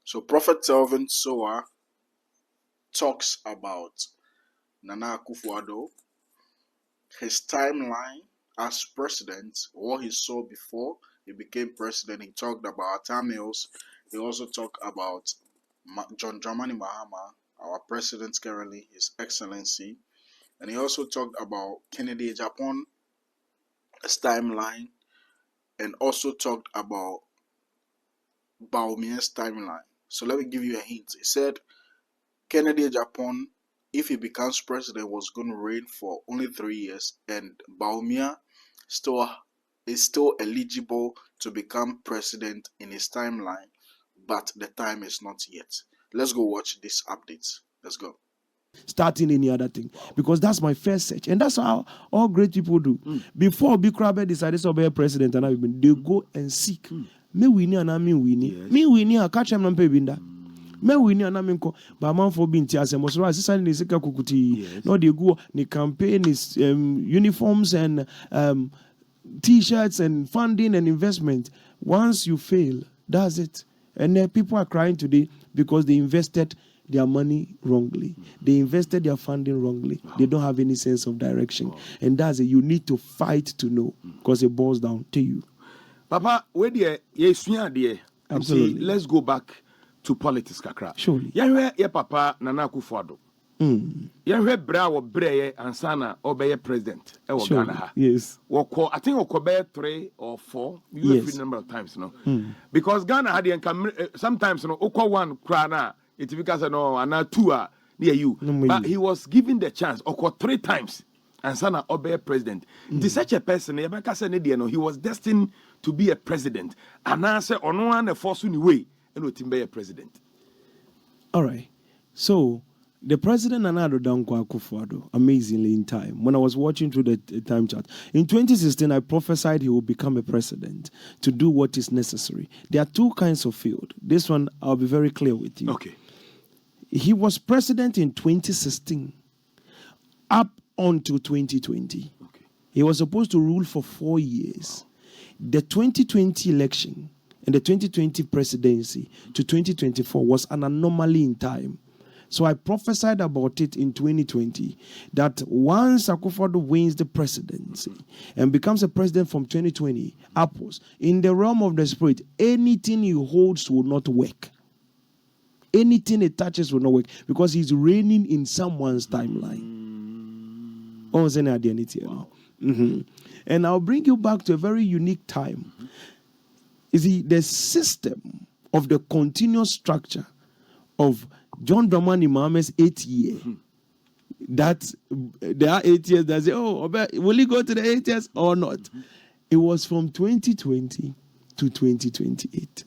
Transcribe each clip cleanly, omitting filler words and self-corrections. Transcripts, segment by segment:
So Prophet Telvin Soa talks about Nana Akufo-Addo, his timeline as president, what he saw before he became president. He talked about Tamils. He also talked about John Dramani Mahama, our president currently, His Excellency. And he also talked about Kennedy Japan, his timeline, and also talked about Bawumia's timeline. So let me give you a hint. He said Kennedy Japan, if he becomes president, was going to reign for only 3 years, and Bawumia is still eligible to become president in his timeline, but the time is not yet. Let's go watch this update. Let's go. Starting any other thing, because that's my first search, and that's how all great people do. Before Big Crabbe decided to be a president, and they go and seek. Me winnie and I mean winnie. Me winnie a catch him and pay binda. Me winnie and I mean ko. But man for being tias and most right. Sisan is sika kukuti. No, they go. The campaign is uniforms and T-shirts and funding and investment. Once you fail, that's it. And people are crying today because they invested their money wrongly. They invested their funding wrongly. They don't have any sense of direction. And that's it. You need to fight to know, because it boils down to you. Papa, where the Absolutely. Let's go back to politics, kakra. Surely. Yeah, Papa Nana Akufo-Addo. Yeah, bra or breye and sana obey president. Sure. Yes. I think Okobe 3 or 4. You have a number of times, no. Because Ghana had sometimes no Oko 1 krana. It's because no and 2 near you. But he was given the chance Oko 3 times. And sana obey president. To such a person, he was destined to be a president. And answer on one a force way and to be a president. All right. So the president Nana Akufo-Addo, amazingly in time, when I was watching through the time chart, in 2016, I prophesied he will become a president to do what is necessary. There are 2 kinds of field. This one, I'll be very clear with you. Okay. He was president in 2016 up until 2020. Okay. He was supposed to rule for 4 years. Wow. The 2020 election and the 2020 presidency to 2024 was an anomaly in time. So I prophesied about it in 2020 that once Akufo-Addo wins the presidency and becomes a president from 2020 upwards, in the realm of the spirit, anything he holds will not work. Anything he touches will not work because he's reigning in someone's timeline. Wow. And I'll bring you back to a very unique time. You see, the system of the continuous structure of John Dramani Mahama's 8 year. That there are 8 years that say, oh, will he go to the 8 years or not? It was from 2020 to 2028.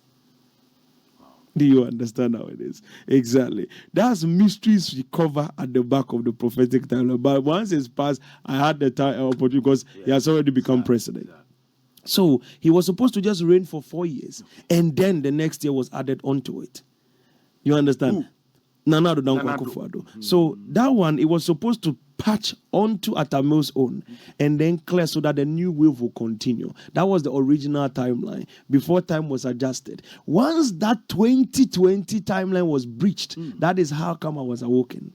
Do you understand how it is? Exactly. That's mysteries we cover at the back of the prophetic timeline. But once it's passed, I had the time opportunity because he has already become president. So he was supposed to just reign for 4 years. And then the next year was added onto it. You understand? Nana Akufo-Addo. So that one, it was supposed to patch onto Atamil's own and then clear so that the new wave will continue. That was the original timeline before time was adjusted. Once that 2020 timeline was breached, that is how come I was awoken.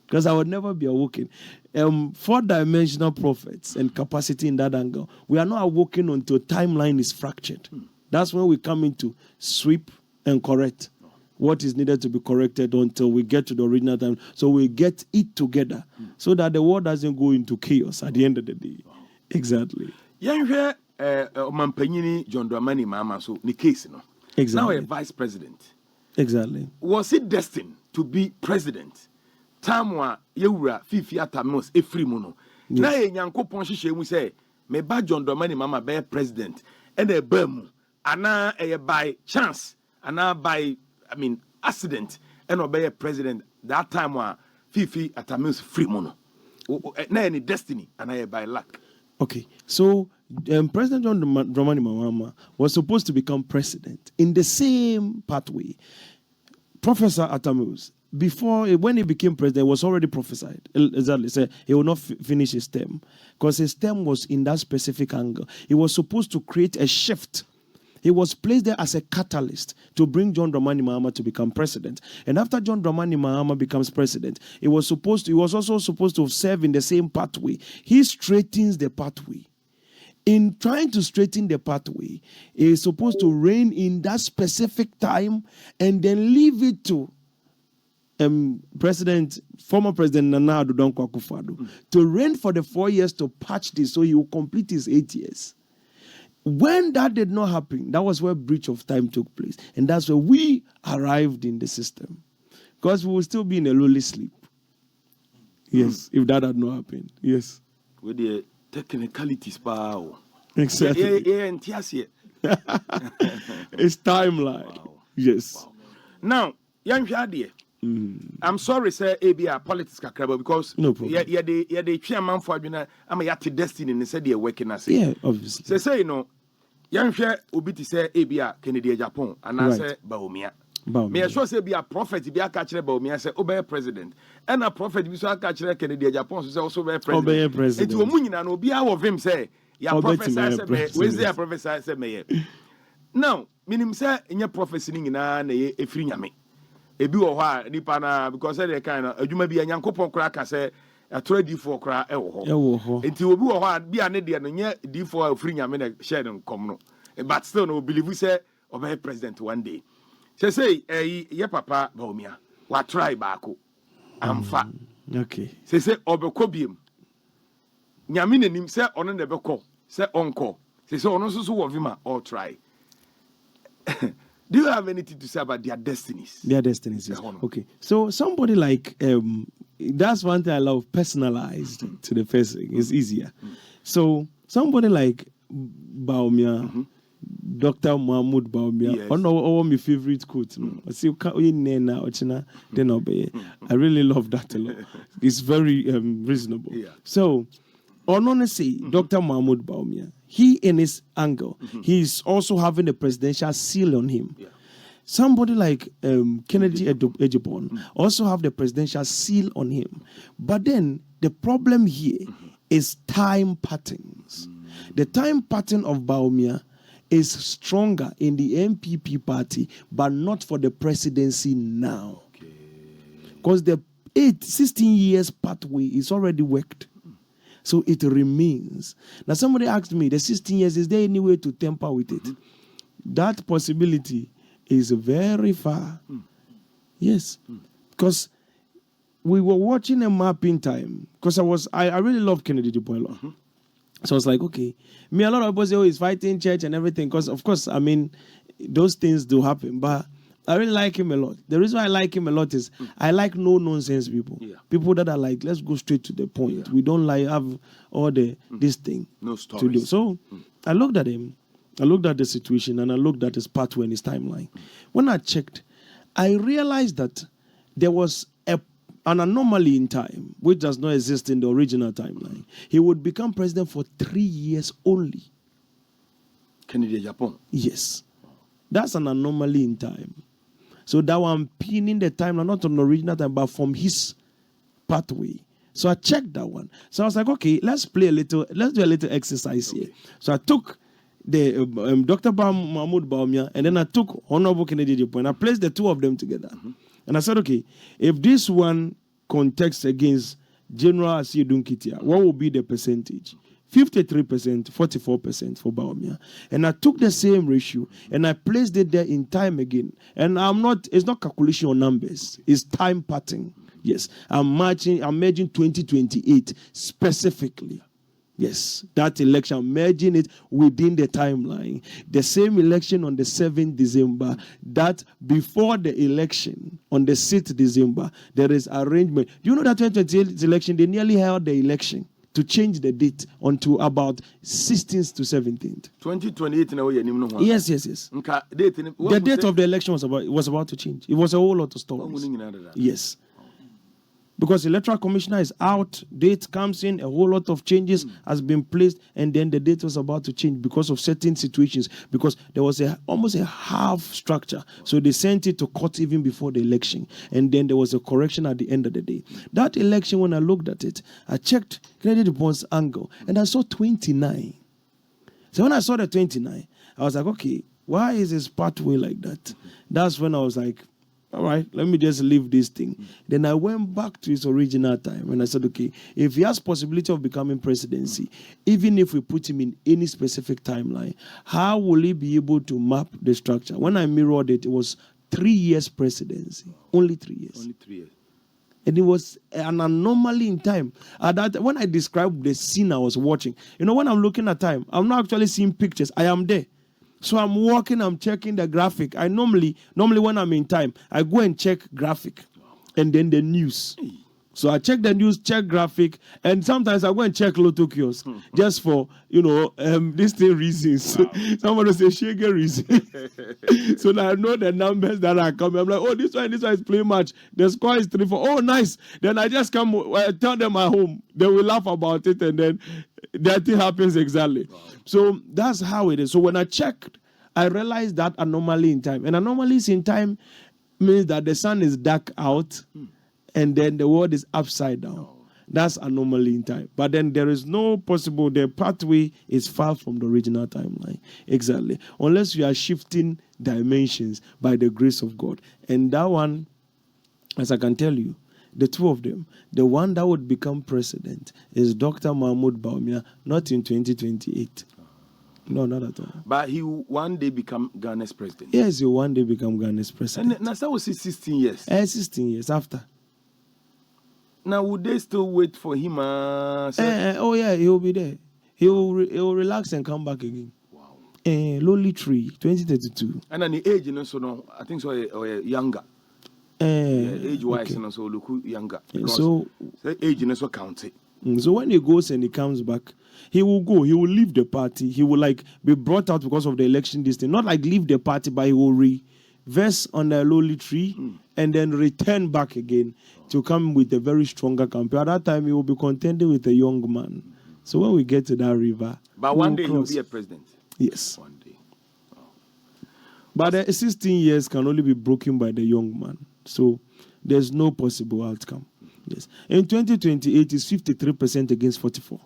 Because I would never be awoken. 4-dimensional prophets and capacity in that angle, we are not awoken until timeline is fractured. That's when we come into sweep and correct what is needed to be corrected until we get to the original time. So we get it together so that the world doesn't go into chaos at the end of the day. Exactly. Yeah, Mampanyini John Dramani Mahama, so the case, no. Exactly. Now a vice president. Exactly. Was he destined to be president? Tamwa Yura Fifi Atamos Efrimuno. Now a Yanko Ponshi we say, me ba John Dramani Mahama be president, and a bemu, and a by chance, and by accident, and obey a president that time wa Fifi Atamos Frimono. Na any destiny, and I by luck. Okay, so President John Dramani Mahama was supposed to become president in the same pathway. Professor Atamus, when he became president, was already prophesied. Exactly, said he will not finish his term because his term was in that specific angle. He was supposed to create a shift. He was placed there as a catalyst to bring John Dramani Mahama to become president. And after John Dramani Mahama becomes president, he was also supposed to serve in the same pathway. He straightens the pathway. In trying to straighten the pathway, he is supposed to reign in that specific time and then leave it to former President Nana Addo Dankwa Akufo-Addo to reign for the 4 years to patch this so he will complete his 8 years. When that did not happen, that was where breach of time took place. And that's where we arrived in the system. Because we will still be in a lowly sleep. Yes, if that had not happened. Yes. With the technicalities, exactly. It's timeline. Wow. Yes. Wow. Now, young Shadi, I'm sorry, sir, ABR politics kakraba because no problem. The chairman for I'm a yati destiny and said they're working as yeah, obviously. Say, you know, young share Ubiti say ABR Kennedy Japan and I say Bawumia. Me I sure say be a prophet be a catcher Bawumia say obey president and a prophet be so a catcher Kennedy Japan so say also be president. Obey president. It will mean and obi of him say ya professor say where's the professor say me. Now, minim say in your prophecy na efiri nyame. Ebi wo ha nipa na because they kind of adwuma bi anyankopon kra ka say atoro D4 kra e wo ho. Enti obi wo ha bi ane de no nye D4 afiri nyame na share no kom no. But still no believe say obey president one day. Say ye papa Bawumia wa try baako. Amfa. Okay. Say obekọ biem. Nyame nanim say ono na beko say onko. Say ono so wo vima all try. Do you have anything to say about their destinies? Their destinies, yes. Okay. So somebody like, that's one thing I love, personalized to the person. It's easier. So somebody like Bawumia, Dr. Mahmoud Bawumia, one of my favorite quotes. I really love that a lot. It's very reasonable. Yeah. So, honestly, Dr. Mahmoud Bawumia, he in his angle, he's also having a presidential seal on him. Yeah. Somebody like Kennedy Ejibon also have the presidential seal on him. But then the problem here is time patterns. The time pattern of Bawumia is stronger in the MPP party, but not for the presidency now. Because the 16 years pathway is already worked. So it remains. Now somebody asked me, the 16 years, is there any way to tamper with it? That possibility is very far. Yes. Because we were watching a mapping time. Because I really love Kennedy Ejibon. So I was like, okay. A lot of people say, oh, he's fighting church and everything. Because, of course, I mean, those things do happen. But I really like him a lot. The reason why I like him a lot is I like no-nonsense people. Yeah. People that are like, let's go straight to the point. Yeah. We don't like have all this thing to do. So I looked at him. I looked at the situation and I looked at his pathway and his timeline. When I checked, I realized that there was an anomaly in time which does not exist in the original timeline. He would become president for 3 years only. Kennedy Japan? Yes. That's an anomaly in time. So that one pinning the timeline, not on the original time, but from his pathway. So I checked that one. So I was like, okay, let's do a little exercise here. So I took the Dr. Mahmoud Bawumia, and then I took Honorable Kennedy Ejibon, and I placed the two of them together. And I said, okay, if this one contests against General Asiedu Nkitia, what will be the percentage? 53%, 44% for Bawumia. And I took the same ratio and I placed it there in time again. And it's not calculation on numbers, it's time pattern. Yes, I'm merging 2028 specifically. Yes, that election, merging it within the timeline. The same election on the 7th December, that before the election on the 6th December, there is arrangement. Do you know that 2028 election, they nearly held the election to change the date onto about 16th to 17th. 2028 now. Yes. The date of the election was about to change. It was a whole lot of stories. Yes. Because the electoral commissioner is out, date comes in, a whole lot of changes has been placed, and then the date was about to change because of certain situations, because there was almost a half structure. So they sent it to court even before the election, and then there was a correction at the end of the day. That election, when I looked at it, I checked Kennedy Ejibon's angle, and I saw 29. So when I saw the 29, I was like, okay, Why is his pathway like that? That's when I was like, all right, let me just leave this thing. Then I went back to his original time and I said, okay, if he has possibility of becoming presidency, even if we put him in any specific timeline, how will he be able to map the structure? When I mirrored it, it was 3 years presidency. Only 3 years. Only 3 years. And it was an anomaly in time. When I described the scene I was watching, when I'm looking at time, I'm not actually seeing pictures. I am there. So I'm walking, I'm checking the graphic. I normally when I'm in time, I go and check graphic and then the news. So I check the news, check graphic, and sometimes I go and check Lotto kiosk just for, this thing reasons. Wow. Somebody say Shege reason. So now I know the numbers that are coming. I'm like, oh, this one is playing match. The score is 3-4. Oh, nice. Then I just come, tell them at home. They will laugh about it, and then that thing happens exactly. Wow. So that's how it is. So when I checked, I realized that anomaly in time. And anomalies in time means that the sun is dark out. And then the world is upside down. No. That's anomaly in time. But then there is no possible, the pathway is far from the original timeline. Exactly. Unless you are shifting dimensions by the grace of God. And that one, as I can tell you, the two of them, the one that would become president is Dr. Mahmoud Bawumia, not in 2028. No, not at all. But he will one day become Ghana's president. Yes, he will one day become Ghana's president. And Nasa was 16 years. 16 years after. Now, would they still wait for him? Oh, yeah, he will be there. He will relax and come back again. Wow. Lonely Tree, 2032. And then the age, I think so, younger. Age-wise, okay. So look younger. So age, so counted. So when he goes and he comes back, he will go. He will leave the party. He will be brought out because of the election distance. Not like leave the party, but he will reverse on the Lonely Tree and then return back again to come with a very stronger campaign. At that time, he will be contending with a young man. So when we get to that river, but one day he will be a president. Yes. One day. Oh. But the 16 years can only be broken by the young man. So there's no possible outcome. Yes. In 2028, it's 53% against 44.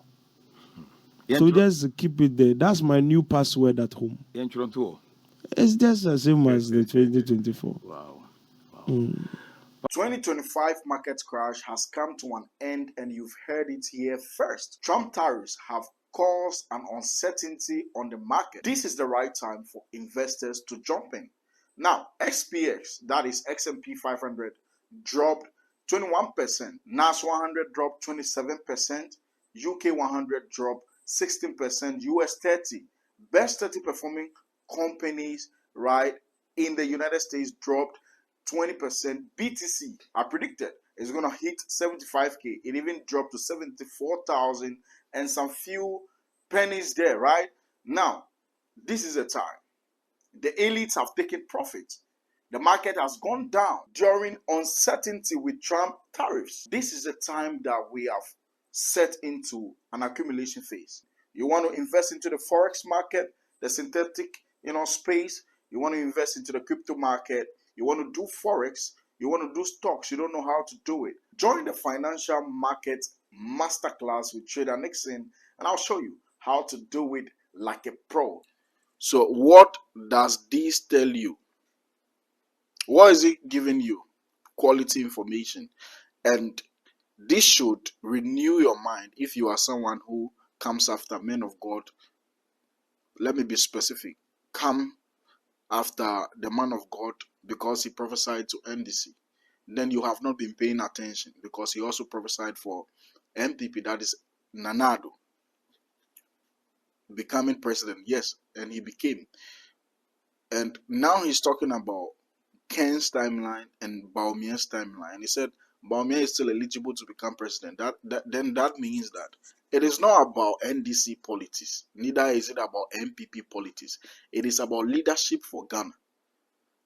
So just keep it there. That's my new password at home. It's just the same as the 2024. Wow. 2025 market crash has come to an end, and you've heard it here first. Trump tariffs have caused an uncertainty on the market. This is the right time for investors to jump in. Now, XPX, that is S&P 500, dropped 21%. NAS 100 dropped 27%. UK 100 dropped 16%. US 30, best 30 performing companies, right, in the United States dropped 20%. BTC, I predicted, is going to hit 75K. It even dropped to 74,000 and some few pennies there, right? Now, this is a time. The elites have taken profit. The market has gone down during uncertainty with Trump tariffs. This is a time that we have set into an accumulation phase. You want to invest into the forex market, the synthetic, space. You want to invest into the crypto market. You want to do forex. You want to do stocks. You don't know how to do it. Join the financial market masterclass with Trader Nixon, and I'll show you how to do it like a pro. So what does this tell you? What is it giving you? Quality information. And this should renew your mind if you are someone who comes after men of God. Let me be specific. Come after the man of God because he prophesied to NDC. Then you have not been paying attention because he also prophesied for MPP, that is Nanado, becoming president. Yes, and he became. And now he's talking about Ken's timeline and Bawumia's timeline. He said Bawumia is still eligible to become president. That means that it is not about NDC politics. Neither is it about MPP politics. It is about leadership for Ghana.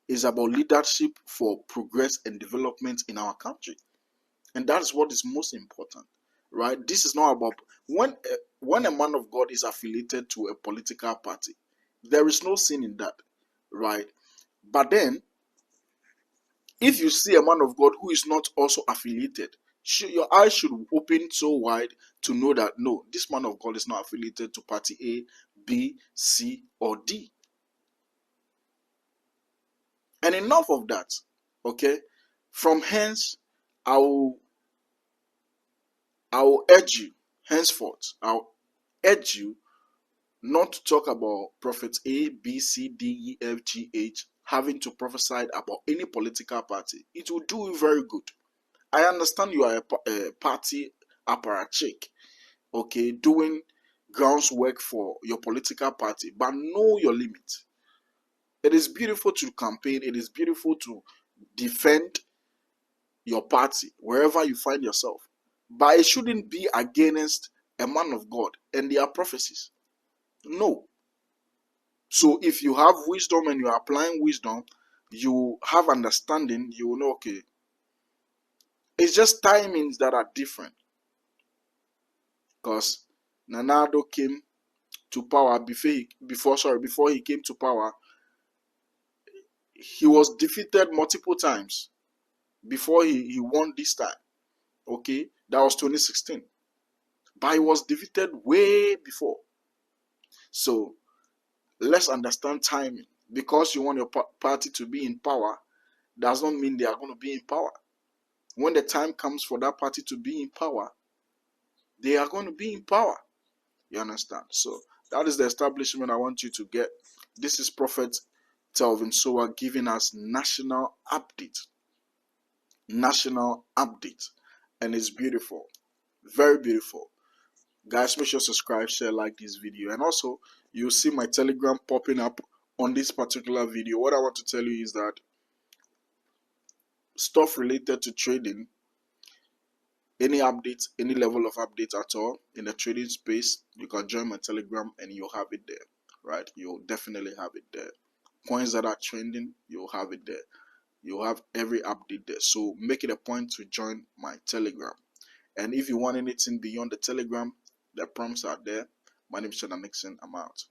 It's about leadership for progress and development in our country. And that is what is most important, right? This is not about when a man of God is affiliated to a political party. There is no sin in that, right? But then, if you see a man of God who is not also affiliated, your eyes should open so wide to know that no, this man of God is not affiliated to party A, B, C, or D. And enough of that. Okay? From hence, I will urge you, henceforth, I'll urge you not to talk about prophets A, B, C, D, E, F, G, H having to prophesy about any political party. It will do you very good. I understand you are a party apparatchik, okay, doing groundswork for your political party, but know your limit. It is beautiful to campaign, it is beautiful to defend your party wherever you find yourself, but it shouldn't be against a man of God and their prophecies. No. So if you have wisdom and you are applying wisdom, you have understanding, you will know, okay, it's just timings that are different. Because Nanado came to power before he came to power, he was defeated multiple times before he won this time. Okay, that was 2016. But he was defeated way before. So let's understand timing. Because you want your party to be in power, does not mean they are going to be in power. When the time comes for that party to be in power, they are going to be in power. You understand? So that is the establishment I want you to get. This is Prophet Telvin Soa giving us national update. National update. And it's beautiful. Very beautiful. Guys, make sure to subscribe, share, like this video. And also, you'll see my Telegram popping up on this particular video. What I want to tell you is that stuff related to trading, any updates, any level of updates at all in the trading space, you can join my Telegram and you'll have it there, right? You'll definitely have it there. Coins that are trending, you'll have it there. You'll have every update there. So make it a point to join my Telegram. And if you want anything beyond the Telegram, the prompts are there. My name is Shana Nixon. I'm out.